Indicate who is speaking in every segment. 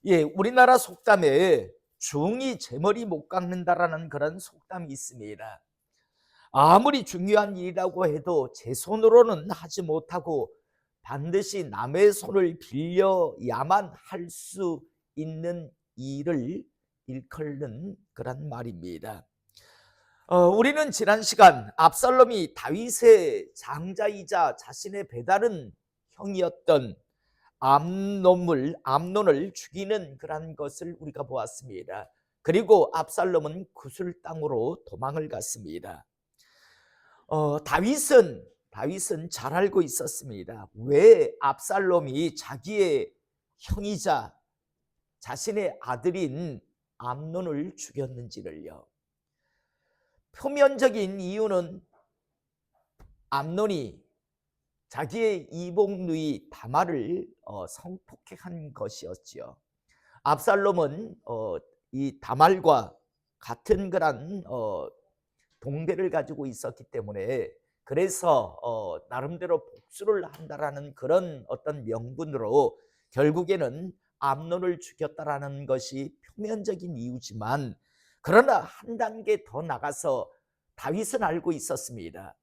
Speaker 1: 예, 우리나라 속담에 중이 제 머리 못 깎는다라는 그런 속담이 있습니다. 아무리 중요한 일이라고 해도 제 손으로는 하지 못하고 반드시 남의 손을 빌려야만 할 수 있는 일을 일컫는 그런 말입니다. 우리는 지난 시간 압살롬이 다윗의 장자이자 자신의 배다른 형이었던 암논을 죽이는 그런 것을 우리가 보았습니다. 그리고 압살롬은 구슬 땅으로 도망을 갔습니다. 다윗은 잘 알고 있었습니다. 왜 압살롬이 자기의 형이자 자신의 아들인 암논을 죽였는지를요. 표면적인 이유는 암논이 자기의 이복누이 다말을 성폭행한 것이었지요. 압살롬은 이 다말과 같은 그런 동대를 가지고 있었기 때문에 그래서 나름대로 복수를 한다라는 그런 어떤 명분으로 결국에는 암논을 죽였다라는 것이 표면적인 이유지만, 그러나 한 단계 더 나가서 다윗은 알고 있었습니다.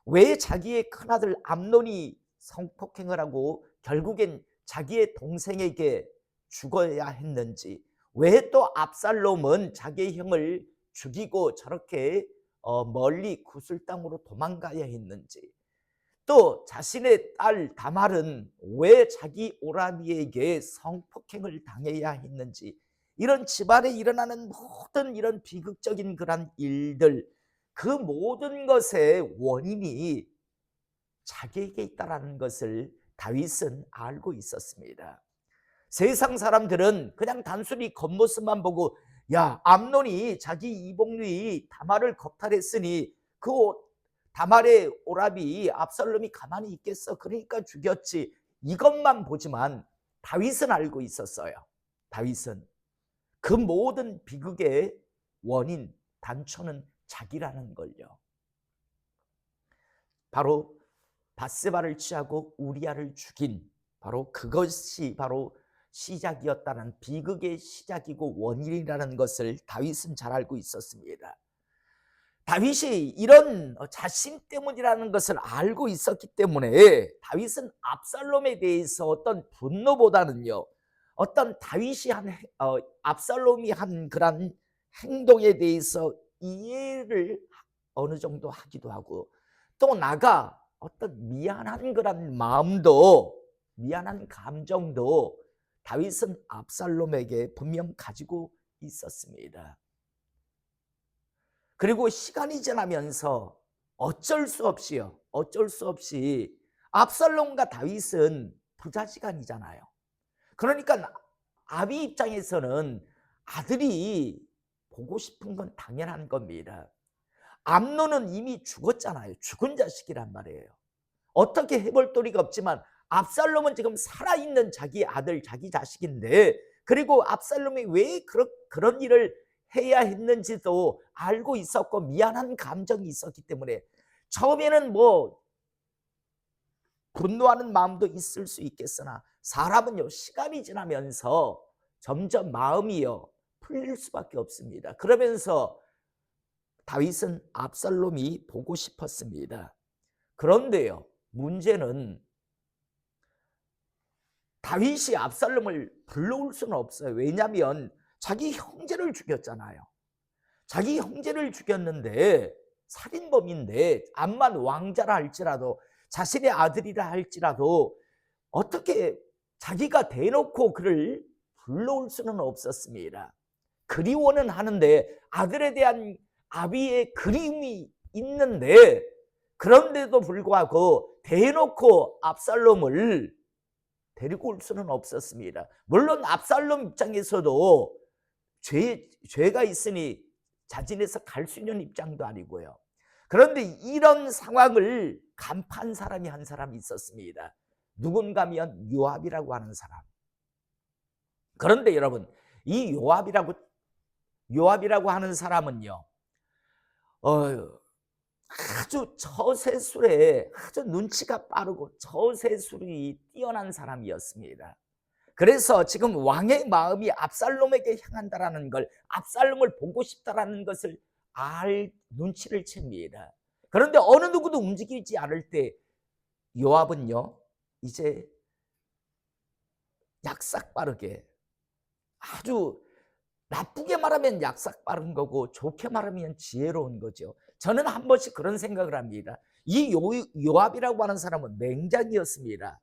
Speaker 1: 왜 자기의 큰아들 암논이 성폭행을 하고 결국엔 자기의 동생에게 죽어야 했는지, 왜 또 압살롬은 자기의 형을 죽이고 저렇게 멀리 구슬 땅으로 도망가야 했는지, 또 자신의 딸 다말은 왜 자기 오라비에게 성폭행을 당해야 했는지, 이런 집안에 일어나는 모든 이런 비극적인 그런 일들, 그 모든 것의 원인이 자기에게 있다는 것을 다윗은 알고 있었습니다. 세상 사람들은 그냥 단순히 겉모습만 보고, 야, 암논이 자기 이복누이 다말을 겁탈했으니 그 다말의 오라비 압살롬이 가만히 있겠어, 그러니까 죽였지, 이것만 보지만 다윗은 알고 있었어요. 다윗은 그 모든 비극의 원인, 단초는 자기라는 걸요. 바로 밧세바를 취하고 우리아를 죽인 바로 그것이 바로 시작이었다는, 비극의 시작이고 원인이라는 것을 다윗은 잘 알고 있었습니다. 다윗이 이런 자신 때문이라는 것을 알고 있었기 때문에 다윗은 압살롬에 대해서 어떤 분노보다는요, 어떤 다윗이 압살롬이 한 그런 행동에 대해서 이해를 어느 정도 하기도 하고, 또 나가 어떤 미안한 그런 마음도, 미안한 감정도 다윗은 압살롬에게 분명 가지고 있었습니다. 그리고 시간이 지나면서 어쩔 수 없이 압살롬과 다윗은 부자지간이잖아요. 그러니까 아비 입장에서는 아들이 보고 싶은 건 당연한 겁니다. 암논은 이미 죽었잖아요. 죽은 자식이란 말이에요. 어떻게 해볼 도리가 없지만 압살롬은 지금 살아있는 자기 아들, 자기 자식인데, 그리고 압살롬이 왜 그런 일을 해야 했는지도 알고 있었고 미안한 감정이 있었기 때문에 처음에는 뭐 분노하는 마음도 있을 수 있겠으나, 사람은요 시간이 지나면서 점점 마음이요 풀릴 수밖에 없습니다. 그러면서 다윗은 압살롬이 보고 싶었습니다. 그런데요, 문제는 다윗이 압살롬을 불러올 수는 없어요. 왜냐하면 자기 형제를 죽였잖아요. 자기 형제를 죽였는데, 살인범인데, 암만 왕자라 할지라도, 자신의 아들이라 할지라도 어떻게 자기가 대놓고 그를 불러올 수는 없었습니다. 그리워는 하는데, 아들에 대한 아비의 그리움이 있는데, 그런데도 불구하고 대놓고 압살롬을 데리고 올 수는 없었습니다. 물론 압살롬 입장에서도 죄가 있으니 자진해서 갈 수 있는 입장도 아니고요. 그런데 이런 상황을 간파한 사람이 한 사람이 있었습니다. 누군가 하면 요압이라고 하는 사람. 그런데 여러분, 이 요압이라고 하는 사람은요, 아주 처세술에 아주 눈치가 빠르고 처세술이 뛰어난 사람이었습니다. 그래서 지금 왕의 마음이 압살롬에게 향한다라는 걸, 압살롬을 보고 싶다라는 것을 눈치를 챕니다. 그런데 어느 누구도 움직이지 않을 때 요압은요, 이제 약삭빠르게, 아주 나쁘게 말하면 약삭빠른 거고 좋게 말하면 지혜로운 거죠. 저는 한 번씩 그런 생각을 합니다. 이 요압이라고 하는 사람은 맹장이었습니다.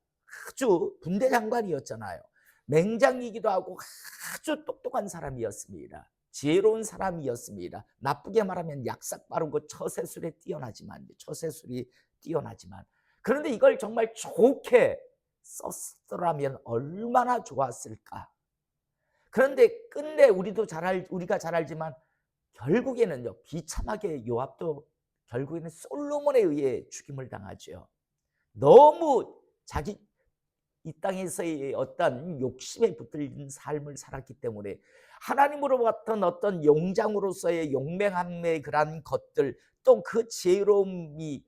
Speaker 1: 아주 군대 장관이었잖아요. 맹장이기도 하고 아주 똑똑한 사람이었습니다. 지혜로운 사람이었습니다. 나쁘게 말하면 약삭빠르고 처세술이 뛰어나지만 그런데 이걸 정말 좋게 썼더라면 얼마나 좋았을까. 그런데 끝내 우리가 잘 알지만 결국에는요, 비참하게 요압도 결국에는 솔로몬에 의해 죽임을 당하죠. 너무 자기 이 땅에서의 어떤 욕심에 붙들린 삶을 살았기 때문에 하나님으로부터 어떤 용장으로서의 용맹함의 그러한 것들, 또 그 지혜로움이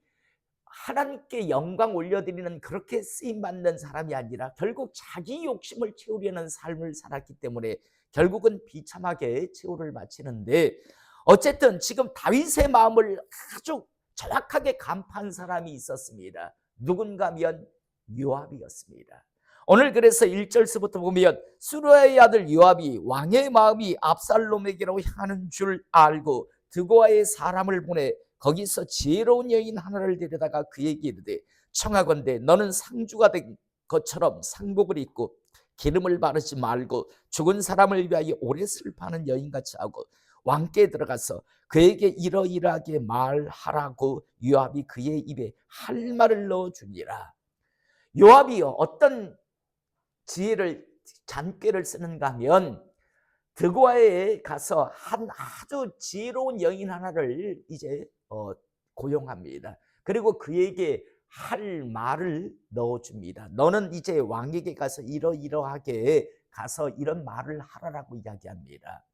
Speaker 1: 하나님께 영광 올려드리는 그렇게 쓰임받는 사람이 아니라 결국 자기 욕심을 채우려는 삶을 살았기 때문에 결국은 비참하게 최후를 마치는데, 어쨌든 지금 다윗의 마음을 아주 정확하게 간파한 사람이 있었습니다. 누군가 하면 요압이었습니다. 오늘 그래서 1절서부터 보면 수르야의 아들 요압이 왕의 마음이 압살롬에게로 향하는 줄 알고 드고아의 사람을 보내 거기서 지혜로운 여인 하나를 데려다가 그에게 이르되, 청하건대 너는 상주가 된 것처럼 상복을 입고 기름을 바르지 말고 죽은 사람을 위하여 오래 슬퍼하는 여인같이 하고 왕께 들어가서 그에게 이러이러하게 말하라고 요압이 그의 입에 할 말을 넣어주니라. 요압이 어떤 잔꾀를 쓰는가 하면 드고아에 가서 한 아주 지혜로운 여인 하나를 이제 고용합니다. 그리고 그에게 할 말을 넣어줍니다. 너는 이제 왕에게 가서 이러이러하게 가서 이런 말을 하라라고 이야기합니다.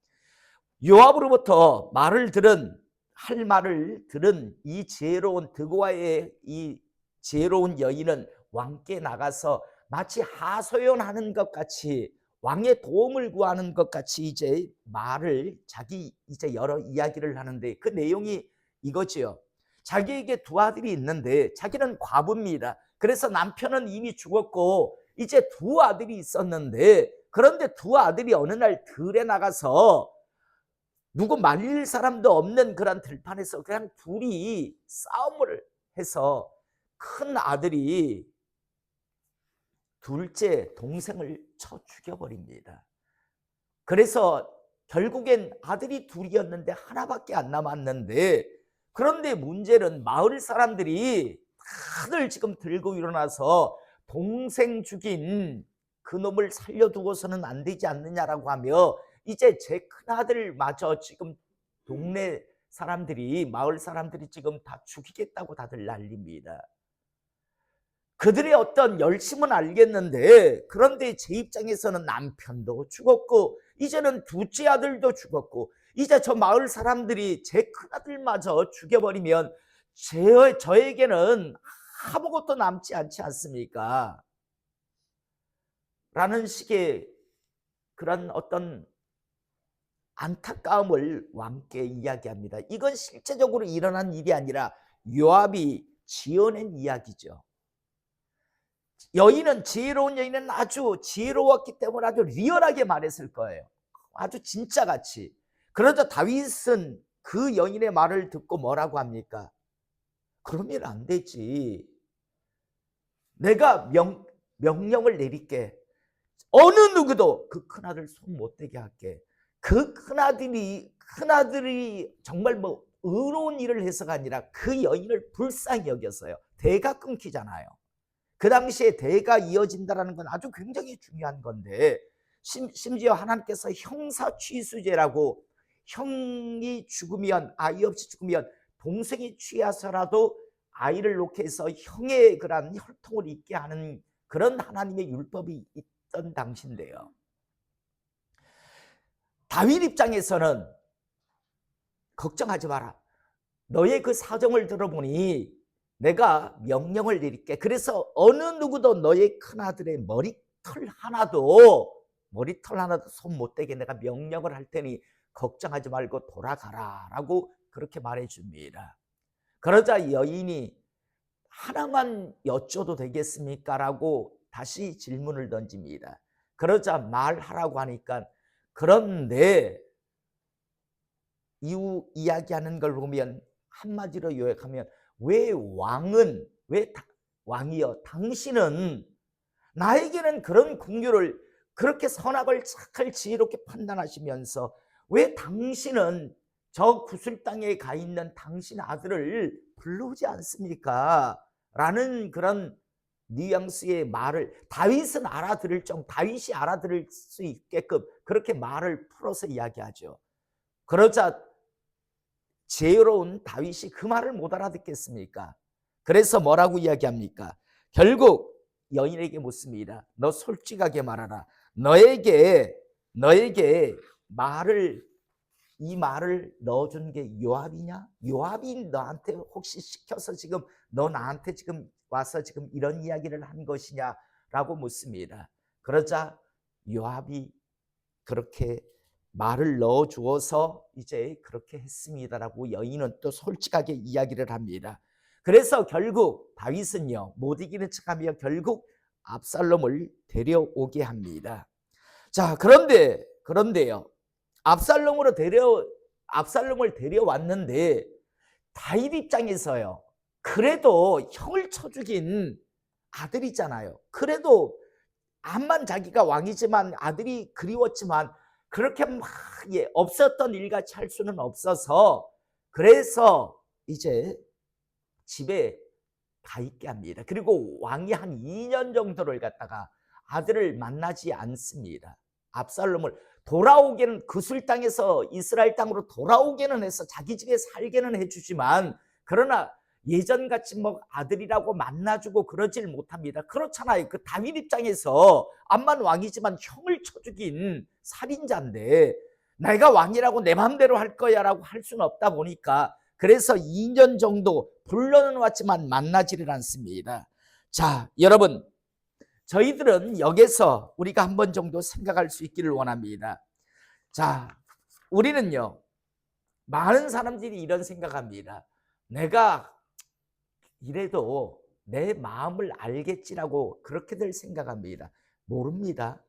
Speaker 1: 요압으로부터 할 말을 들은 이 지혜로운 드고아의 이 지혜로운 여인은 왕께 나가서 마치 하소연하는 것 같이, 왕의 도움을 구하는 것 같이 이제 여러 이야기를 하는데, 그 내용이 이거지요. 자기에게 두 아들이 있는데 자기는 과부입니다. 그래서 남편은 이미 죽었고 이제 두 아들이 있었는데, 그런데 두 아들이 어느 날 들에 나가서 누구 말릴 사람도 없는 그런 들판에서 그냥 둘이 싸움을 해서 큰 아들이 둘째 동생을 쳐 죽여버립니다. 그래서 결국엔 아들이 둘이었는데 하나밖에 안 남았는데, 그런데 문제는 마을 사람들이 다들 지금 들고 일어나서 동생 죽인 그놈을 살려두고서는 안 되지 않느냐라고 하며 이제 제 큰아들마저 지금 동네 사람들이, 마을 사람들이 지금 다 죽이겠다고 다들 난립니다. 그들의 어떤 열심은 알겠는데, 그런데 제 입장에서는 남편도 죽었고 이제는 둘째 아들도 죽었고 이제 저 마을 사람들이 제 큰아들마저 죽여버리면 저에게는 아무것도 남지 않지 않습니까? 라는 식의 그런 어떤 안타까움을 왕께 이야기합니다. 이건 실제적으로 일어난 일이 아니라 요압이 지어낸 이야기죠. 지혜로운 여인은 아주 지혜로웠기 때문에 아주 리얼하게 말했을 거예요. 아주 진짜같이. 그러자 다윗은 그 여인의 말을 듣고 뭐라고 합니까? 그러면 안 되지. 내가 명령을 내릴게. 어느 누구도 그 큰아들 손 못 대게 할게. 그 큰아들이 정말 의로운 일을 해서가 아니라 그 여인을 불쌍히 여겼어요. 대가 끊기잖아요. 그 당시에 대가 이어진다는 건 아주 굉장히 중요한 건데, 심지어 하나님께서 형사취수제라고, 형이 죽으면, 아이 없이 죽으면 동생이 취하서라도 아이를 놓게 해서 형의 그런 혈통을 잇게 하는 그런 하나님의 율법이 있던 당시인데요. 다윗 입장에서는 걱정하지 마라. 너의 그 사정을 들어보니 내가 명령을 내릴게. 그래서 어느 누구도 너의 큰아들의 머리털 하나도 손 못 대게 내가 명령을 할 테니 걱정하지 말고 돌아가라 라고 그렇게 말해줍니다. 그러자 여인이 하나만 여쭤도 되겠습니까? 라고 다시 질문을 던집니다. 그러자 말하라고 하니까, 그런데 이후 이야기하는 걸 보면 한마디로 요약하면, 왕이여 당신은 나에게는 그런 긍휼을, 그렇게 선악을 착할 지혜롭게 판단하시면서 왜 당신은 저 구슬 땅에 가 있는 당신 아들을 불러오지 않습니까? 라는 그런 뉘앙스의 말을 다윗이 알아들을 수 있게끔 그렇게 말을 풀어서 이야기하죠. 그러자 지혜로운 다윗이 그 말을 못 알아듣겠습니까? 그래서 뭐라고 이야기합니까? 결국 여인에게 묻습니다. 너 솔직하게 말하라. 너에게 이 말을 넣어준 게 요압이냐? 요압이 너한테 혹시 시켜서 지금 너 나한테 지금 와서 지금 이런 이야기를 한 것이냐? 라고 묻습니다. 그러자 요압이 그렇게 말을 넣어 주어서 이제 그렇게 했습니다라고 여인은 또 솔직하게 이야기를 합니다. 그래서 결국 다윗은요, 못 이기는 척하며 결국 압살롬을 데려오게 합니다. 자, 그런데요, 압살롬을 데려왔는데 다윗 입장에서요, 그래도 형을 쳐 죽인 아들이잖아요. 그래도 암만 자기가 왕이지만 아들이 그리웠지만 그렇게 막 없었던 일같이 할 수는 없어서, 그래서 이제 집에 가 있게 합니다. 그리고 왕이 한 2년 정도를 갖다가 아들을 만나지 않습니다. 압살롬을 돌아오게는, 그술 땅에서 이스라엘 땅으로 돌아오게는 해서 자기 집에 살게는 해주지만, 그러나 예전같이 뭐 아들이라고 만나주고 그러질 못합니다. 그렇잖아요. 그 다윗 입장에서 암만 왕이지만 형을 쳐 죽인 살인자인데 내가 왕이라고 내 마음대로 할 거야 라고 할 수는 없다 보니까, 그래서 2년 정도 불러는 왔지만 만나지를 않습니다. 자, 여러분, 저희들은 여기서 우리가 한 번 정도 생각할 수 있기를 원합니다. 자, 우리는요, 많은 사람들이 이런 생각합니다. 내가 이래도 내 마음을 알겠지라고 그렇게들 생각합니다. 모릅니다.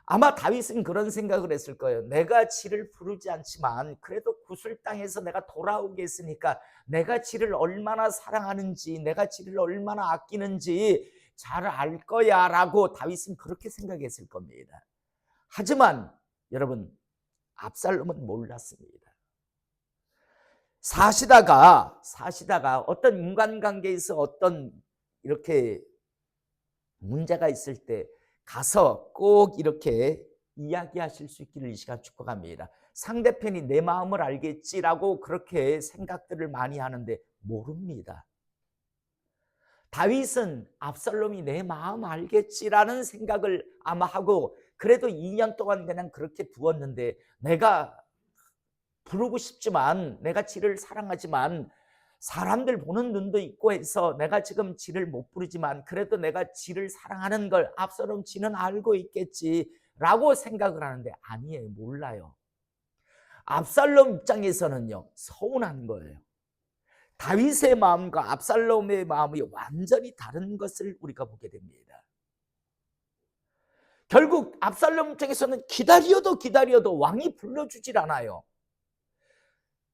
Speaker 1: 아마 다윗은 그런 생각을 했을 거예요. 내가 지를 부르지 않지만 그래도 구슬 땅에서 내가 돌아오게 했으니까 내가 지를 얼마나 사랑하는지, 내가 지를 얼마나 아끼는지 잘 알 거야 라고 다윗은 그렇게 생각했을 겁니다. 하지만 여러분, 압살롬은 몰랐습니다. 사시다가 어떤 인간관계에서 어떤 이렇게 문제가 있을 때 가서 꼭 이렇게 이야기하실 수 있기를 이 시간 축복합니다. 상대편이 내 마음을 알겠지라고 그렇게 생각들을 많이 하는데 모릅니다. 다윗은 압살롬이 내 마음 알겠지라는 생각을 아마 하고, 그래도 2년 동안 그냥 그렇게 두었는데, 내가 부르고 싶지만, 내가 지를 사랑하지만 사람들 보는 눈도 있고 해서 내가 지금 지를 못 부르지만 그래도 내가 지를 사랑하는 걸 압살롬 지는 알고 있겠지라고 생각을 하는데, 아니에요. 몰라요. 압살롬 입장에서는요, 서운한 거예요. 다윗의 마음과 압살롬의 마음이 완전히 다른 것을 우리가 보게 됩니다. 결국 압살롬 입장에서는 기다려도 왕이 불러주질 않아요.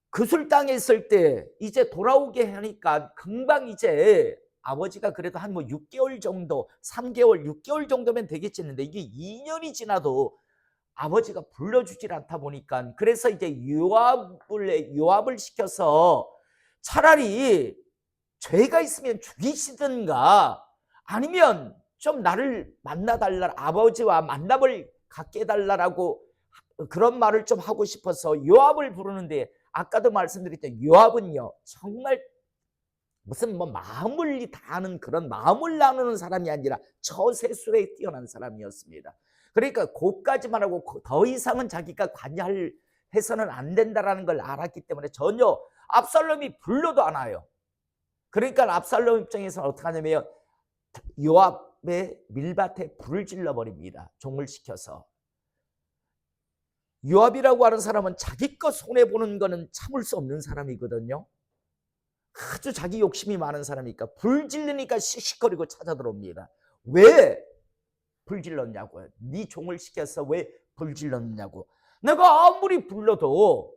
Speaker 1: 그술 땅에 있을 때 이제 돌아오게 하니까 금방 이제 아버지가 그래도 한 6개월 정도, 3개월, 6개월 정도면 되겠지 했는데 이게 2년이 지나도 아버지가 불러주질 않다 보니까, 그래서 이제 요압을 시켜서 차라리 죄가 있으면 죽이시든가 아니면 좀 나를 만나달라, 아버지와 만남을 갖게 해달라고 그런 말을 좀 하고 싶어서 요압을 부르는데, 아까도 말씀드렸죠. 요압은요, 정말 무슨 마음을 다하는 그런 마음을 나누는 사람이 아니라 처세술에 뛰어난 사람이었습니다. 그러니까 그까지만 하고 더 이상은 자기가 관여해서는 안 된다라는 걸 알았기 때문에 전혀 압살롬이 불러도 안 와요. 그러니까 압살롬 입장에서는 어떻게 하냐면, 요압 요압의 밀밭에 불을 질러버립니다. 종을 시켜서. 요압이라고 하는 사람은 자기 것 손해보는 거는 참을 수 없는 사람이거든요. 아주 자기 욕심이 많은 사람이니까 불 지르니까 씩씩거리고 찾아 들어옵니다. 왜 불 질렀냐고요. 네 종을 시켜서 왜 불 질렀냐고. 내가 아무리 불러도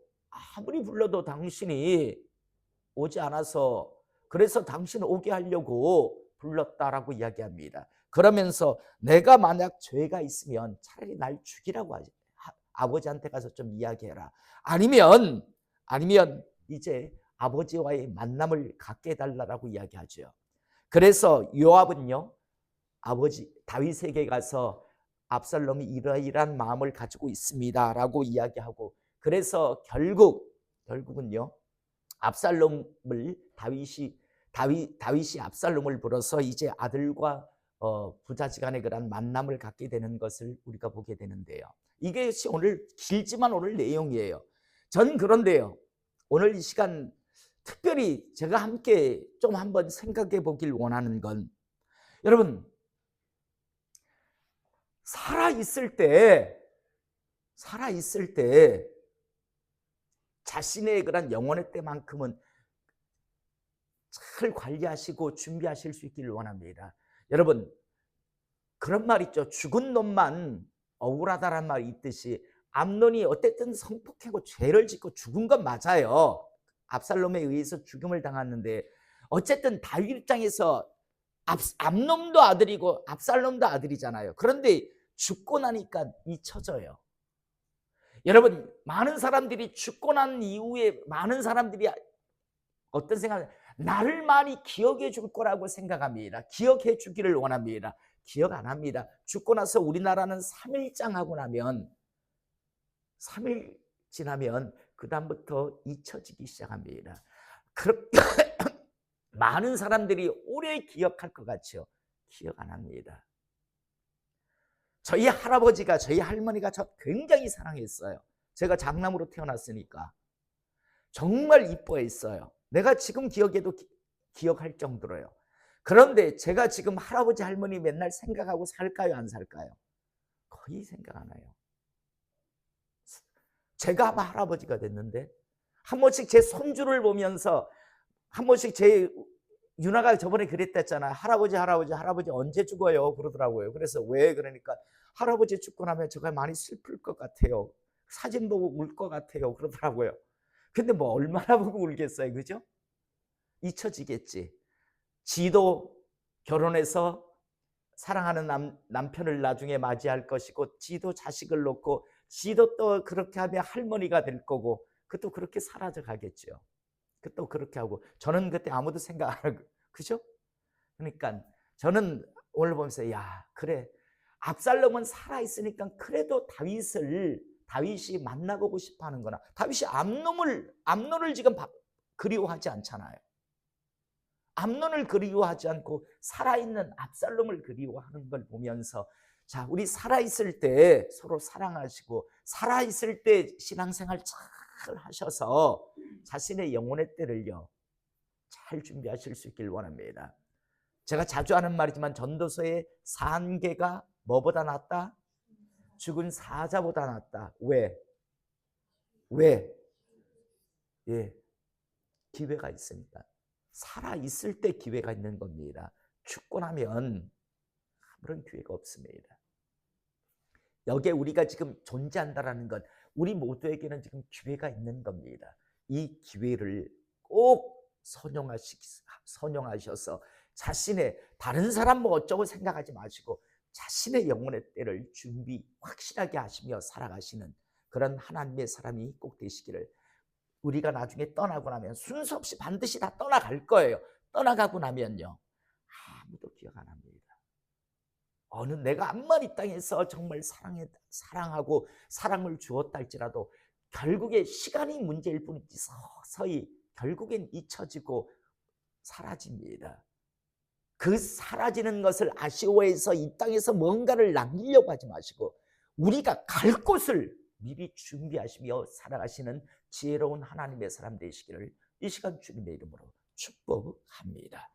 Speaker 1: 당신이 오지 않아서 그래서 당신 오게 하려고 불렀다라고 이야기합니다. 그러면서 내가 만약 죄가 있으면 차라리 날 죽이라고 하지. 아버지한테 가서 좀 이야기해라. 아니면 이제 아버지와의 만남을 갖게 해달라고 이야기하죠. 그래서 요압은요, 아버지 다윗에게 가서 압살롬이 이러이러한 마음을 가지고 있습니다라고 이야기하고, 그래서 결국은요 압살롬을 다윗이 압살롬을 불러서 이제 아들과 부자지간의 그런 만남을 갖게 되는 것을 우리가 보게 되는데요. 이것이 오늘 길지만 오늘 내용이에요. 전 그런데요, 오늘 이 시간 특별히 제가 함께 좀 한번 생각해 보길 원하는 건, 여러분 살아있을 때 자신의 그런 영혼의 때만큼은 잘 관리하시고 준비하실 수 있기를 원합니다. 여러분 그런 말 있죠. 죽은 놈만 억울하다란 말이 있듯이 암논이 어쨌든 성폭행하고 죄를 짓고 죽은 건 맞아요. 압살롬에 의해서 죽임을 당했는데 어쨌든 다윗 입장에서 암논도 아들이고 압살롬도 아들이잖아요. 그런데 죽고 나니까 잊혀져요. 여러분 많은 사람들이 죽고 난 이후에 많은 사람들이 어떤 생각을, 나를 많이 기억해 줄 거라고 생각합니다. 기억해 주기를 원합니다. 기억 안 합니다. 죽고 나서 우리나라는 3일장하고 나면 3일 지나면 그 다음부터 잊혀지기 시작합니다. 많은 사람들이 오래 기억할 것 같죠. 기억 안 합니다. 저희 할아버지가 저희 할머니가 저 굉장히 사랑했어요. 제가 장남으로 태어났으니까 정말 이뻐했어요. 내가 지금 기억해도 기억할 정도로요. 그런데 제가 지금 할아버지 할머니 맨날 생각하고 살까요 안 살까요? 거의 생각 안 해요. 제가 아마 할아버지가 됐는데 한 번씩 제 손주를 보면서 한 번씩 제 유나가 저번에 그랬댔잖아요. 할아버지 언제 죽어요? 그러더라고요. 그래서 왜? 그러니까 할아버지 죽고 나면 제가 많이 슬플 것 같아요. 사진 보고 울 것 같아요. 그러더라고요. 근데 뭐 얼마나 보고 울겠어요. 그죠? 잊혀지겠지. 지도 결혼해서 사랑하는 남편을 나중에 맞이할 것이고, 지도 자식을 놓고, 지도 또 그렇게 하면 할머니가 될 거고, 그것도 그렇게 사라져 가겠죠. 또 그렇게 하고, 저는 그때 아무도 생각 안 하고, 그죠? 그러니까 저는 오늘 보면서, 야, 그래. 압살롬은 살아있으니까 그래도 다윗이 만나보고 싶어 하는구나. 다윗이 암논을 지금 그리워하지 않잖아요. 암논을 그리워하지 않고 살아있는 압살롬을 그리워하는 걸 보면서, 자, 우리 살아있을 때 서로 사랑하시고 살아있을 때 신앙생활 잘 하셔서 자신의 영혼의 때를요 잘 준비하실 수 있길 원합니다. 제가 자주 하는 말이지만 전도서의 산계가 뭐보다 낫다? 죽은 사자보다 낫다. 왜? 예, 기회가 있으니까. 살아있을 때 기회가 있는 겁니다. 죽고 나면 아무런 기회가 없습니다. 여기에 우리가 지금 존재한다는 건 우리 모두에게는 지금 기회가 있는 겁니다. 이 기회를 꼭 선용하셔서 자신의, 다른 사람 뭐 어쩌고 생각하지 마시고 자신의 영혼의 때를 준비 확실하게 하시며 살아가시는 그런 하나님의 사람이 꼭 되시기를. 우리가 나중에 떠나고 나면 순서 없이 반드시 다 떠나갈 거예요. 떠나가고 나면요 아무도 기억 안 합니다. 내가 암만 이 땅에서 정말 사랑하고 사랑을 주었다 할지라도 결국에 시간이 문제일 뿐이지 서서히 결국엔 잊혀지고 사라집니다. 그 사라지는 것을 아쉬워해서 이 땅에서 뭔가를 남기려고 하지 마시고 우리가 갈 곳을 미리 준비하시며 살아가시는 지혜로운 하나님의 사람 되시기를 이 시간 주님의 이름으로 축복합니다.